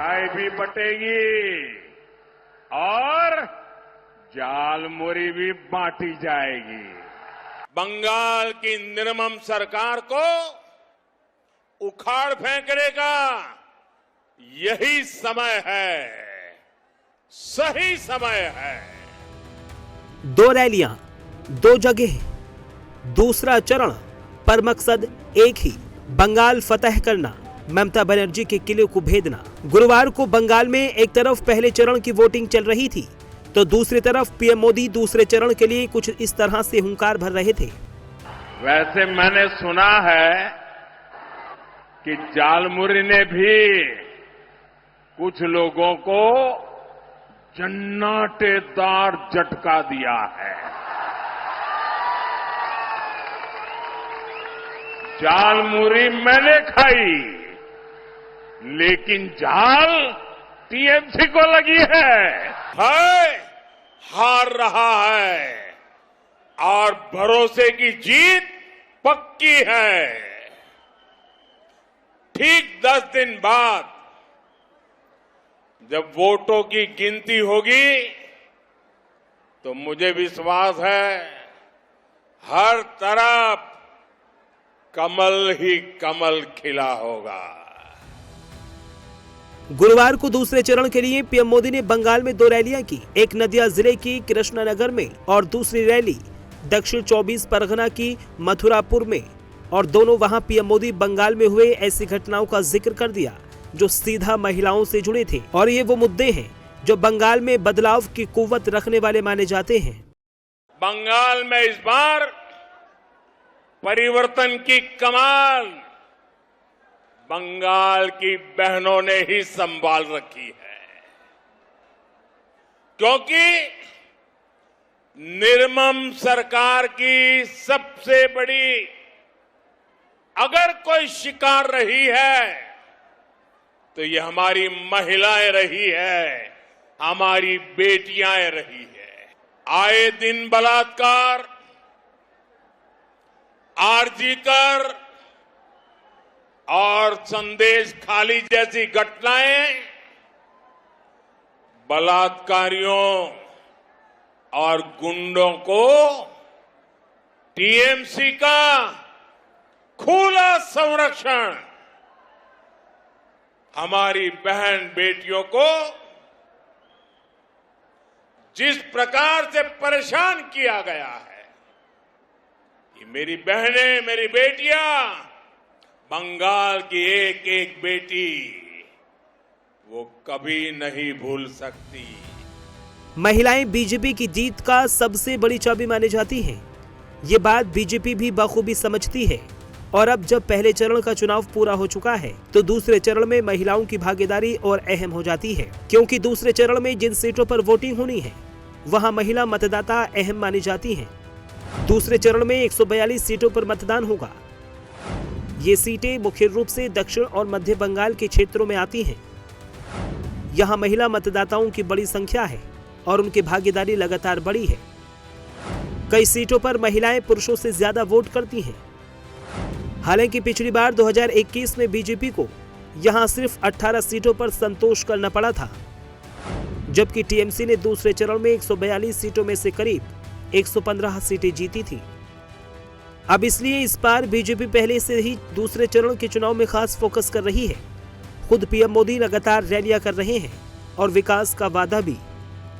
मिठाई भी बटेगी और झालमुरी भी बांटी जाएगी। बंगाल की निर्मम सरकार को उखाड़ फेंकने का यही समय है, सही समय है। 2 रैलियां, 2 जगह, दूसरा चरण, पर मकसद एक ही, बंगाल फतह करना, ममता बनर्जी के किले को भेदना। गुरुवार को बंगाल में एक तरफ पहले चरण की वोटिंग चल रही थी तो दूसरी तरफ पीएम मोदी दूसरे चरण के लिए कुछ इस तरह से हुंकार भर रहे थे। वैसे मैंने सुना है कि झालमुरी ने भी कुछ लोगों को जन्नाटेदार झटका दिया है। झालमुरी मैंने खाई, लेकिन झाल टीएमसी को लगी है। हार रहा है और भरोसे की जीत पक्की है। ठीक 10 दिन बाद जब वोटों की गिनती होगी तो मुझे विश्वास है हर तरफ कमल ही कमल खिला होगा। गुरुवार को दूसरे चरण के लिए पीएम मोदी ने बंगाल में 2 रैलियां की, एक नदिया जिले की कृष्णनगर में और दूसरी रैली दक्षिण 24 परगना की मथुरापुर में। और दोनों वहां पीएम मोदी बंगाल में हुए ऐसी घटनाओं का जिक्र कर दिया जो सीधा महिलाओं से जुड़े थे और ये वो मुद्दे हैं जो बंगाल में बदलाव की कुव्वत रखने वाले माने जाते हैं। बंगाल में इस बार परिवर्तन की कमान बंगाल की बहनों ने ही संभाल रखी है, क्योंकि निर्मम सरकार की सबसे बड़ी अगर कोई शिकार रही है तो ये हमारी महिलाएं रही है, हमारी बेटियां रही है। आए दिन बलात्कार, आरजीकर और संदेश खाली जैसी घटनाएं बलात्कारियों और गुंडों को टीएमसी का खुला संरक्षण हमारी बहन बेटियों को जिस प्रकार से परेशान किया गया है, ये मेरी बहनें, मेरी बेटियां, बंगाल की एक एक बेटी वो कभी नहीं भूल सकती। महिलाएं बीजेपी की जीत का सबसे बड़ी चाबी मानी जाती हैं। ये बात बीजेपी भी बखूबी समझती है और अब जब पहले चरण का चुनाव पूरा हो चुका है तो दूसरे चरण में महिलाओं की भागीदारी और अहम हो जाती है, क्योंकि दूसरे चरण में जिन सीटों पर वोटिंग होनी है वहां महिला मतदाता अहम मानी जाती हैं। दूसरे चरण में 142 सीटों पर मतदान होगा। ये सीटें मुख्य रूप से दक्षिण और मध्य बंगाल के क्षेत्रों में आती हैं। यहाँ महिला मतदाताओं की बड़ी संख्या है और उनकी भागीदारी लगातार बढ़ी है। कई सीटों पर महिलाएं पुरुषों से ज्यादा वोट करती हैं। हालांकि पिछली बार 2021 में बीजेपी को यहां सिर्फ 18 सीटों पर संतोष करना पड़ा था, जबकि टीएमसी ने दूसरे चरण में 142 सीटों में से करीब 115 सीटें जीती थी। अब इसलिए इस बार बीजेपी पहले से ही दूसरे चरण के चुनाव में खास फोकस कर रही है। खुद पीएम मोदी लगातार रैलियां कर रहे हैं और विकास का वादा भी।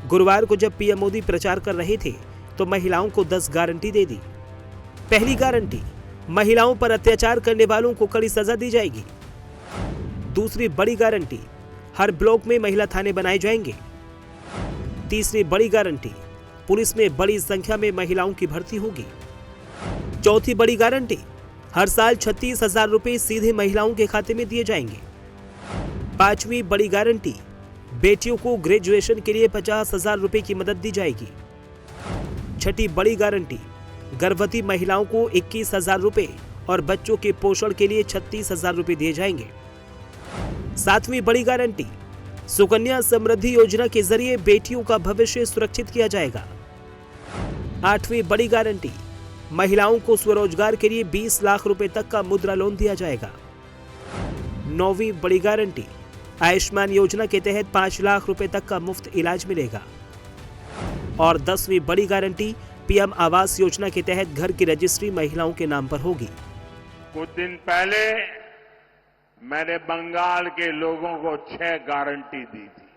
गुरुवार को जब पीएम मोदी प्रचार कर रहे थे तो महिलाओं को 10 गारंटी दे दी। पहली गारंटी, महिलाओं पर अत्याचार करने वालों को कड़ी सजा दी जाएगी। दूसरी बड़ी गारंटी, हर ब्लॉक में महिला थाने बनाए जाएंगे। तीसरी बड़ी गारंटी, पुलिस में बड़ी संख्या में महिलाओं की भर्ती होगी। चौथी बड़ी गारंटी, हर साल 36,000 रुपए सीधे महिलाओं के खाते में दिए जाएंगे। पांचवी बड़ी गारंटी, बेटियों को ग्रेजुएशन के लिए 50,000 रुपए की मदद दी जाएगी। छठी बड़ी गारंटी, गर्भवती महिलाओं को 21,000 रुपए और बच्चों के पोषण के लिए 36,000 रुपए दिए जाएंगे। सातवीं बड़ी गारंटी, सुकन्या समृद्धि योजना के जरिए बेटियों का भविष्य सुरक्षित किया जाएगा। आठवीं बड़ी गारंटी, महिलाओं को स्वरोजगार के लिए 20 लाख रुपए तक का मुद्रा लोन दिया जाएगा। नौवीं बड़ी गारंटी, आयुष्मान योजना के तहत 5 लाख रुपए तक का मुफ्त इलाज मिलेगा। और 10वीं बड़ी गारंटी पीएम आवास योजना के तहत घर की रजिस्ट्री महिलाओं के नाम पर होगी। कुछ दिन पहले मैंने बंगाल के लोगों को 6 गारंटी दी थी।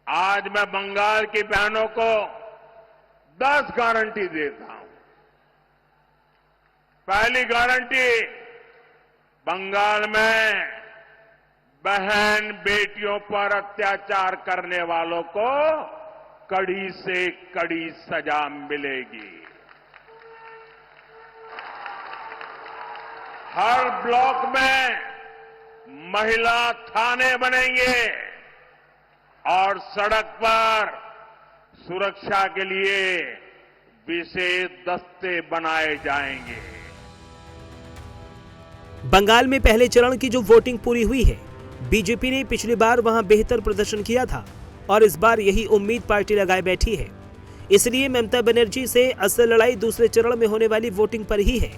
आज मैं बंगाल की बहनों को 10 गारंटी देता हूं। पहली गारंटी, बंगाल में बहन बेटियों पर अत्याचार करने वालों को कड़ी से कड़ी सजा मिलेगी। हर ब्लॉक में महिला थाने बनेंगे और सड़क पर सुरक्षा के लिए विशेष दस्ते बनाए जाएंगे। बंगाल में पहले चरण की जो वोटिंग पूरी हुई है, बीजेपी ने पिछली बार वहां बेहतर प्रदर्शन किया था और इस बार यही उम्मीद पार्टी लगाए बैठी है। इसलिए ममता बनर्जी से असल लड़ाई दूसरे चरण में होने वाली वोटिंग पर ही है।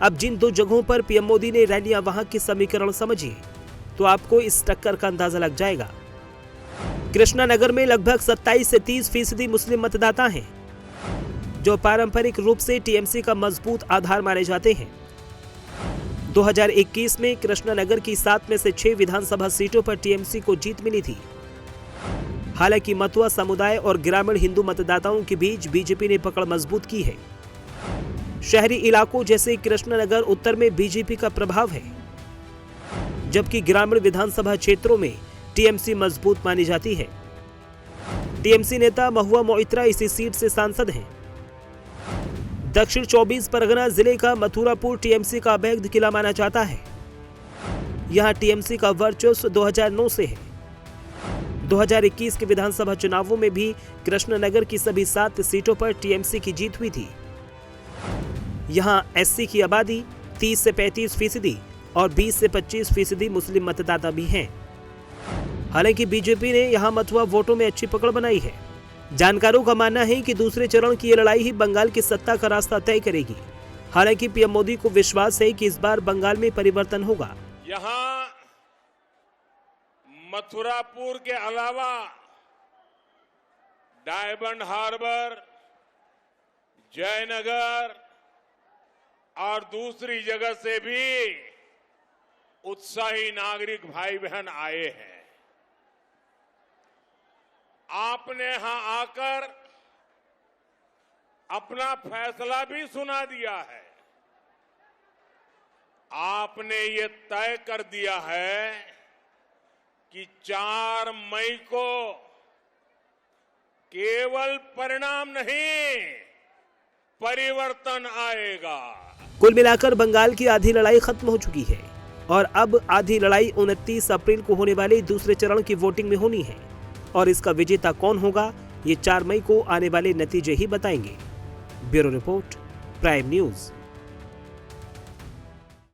अब जिन 2 जगहों पर पीएम मोदी ने रैलियां, वहां की समीकरण समझिए तो आपको इस टक्कर का अंदाजा लग जाएगा। कृष्णानगर में लगभग 27 से 30% मुस्लिम मतदाता हैं, जो पारंपरिक रूप से टीएमसी का मजबूत आधार माने जाते हैं। 2021 में कृष्णानगर की 7 में से 6 विधानसभा सीटों पर टीएमसी को जीत मिली थी। हालांकि मतुआ समुदाय और ग्रामीण हिंदू मतदाताओं के बीच बीजेपी ने पकड़ मजबूत की है। शहरी इलाकों जैसे कृष्णानगर उत्तर में बीजेपी का प्रभाव है, जबकि ग्रामीण विधानसभा क्षेत्रों में टीएमसी मजबूत मानी जाती है। टीएमसी नेता महुआ मोइत्रा इसी सीट से सांसद हैं। दक्षिण 24 परगना जिले का मथुरापुर टीएमसी का अभेद्य किला माना जाता है। यहां टीएमसी का वर्चस्व 2009 से है। 2021 के विधानसभा चुनावों में भी कृष्णनगर की सभी 7 सीटों पर टीएमसी की जीत हुई थी। यहां एससी की आबादी 30 से 35% और 20 से 25% मुस्लिम मतदाता भी हैं। हालांकि बीजेपी ने यहां मथुआ वोटों में अच्छी पकड़ बनाई है। जानकारों का मानना है कि दूसरे चरण की ये लड़ाई ही बंगाल की सत्ता का रास्ता तय करेगी। हालांकि पीएम मोदी को विश्वास है कि इस बार बंगाल में परिवर्तन होगा। यहां मथुरापुर के अलावा डायमंड हार्बर, जयनगर और दूसरी जगह से भी उत्साही नागरिक भाई बहन आए हैं। आपने यहां आकर अपना फैसला भी सुना दिया है। आपने ये तय कर दिया है कि 4 मई को केवल परिणाम नहीं, परिवर्तन आएगा। कुल मिलाकर बंगाल की आधी लड़ाई खत्म हो चुकी है और अब आधी लड़ाई 29 अप्रैल को होने वाले दूसरे चरण की वोटिंग में होनी है और इसका विजेता कौन होगा, ये 4 मई को आने वाले नतीजे ही बताएंगे। Bureau report, prime news.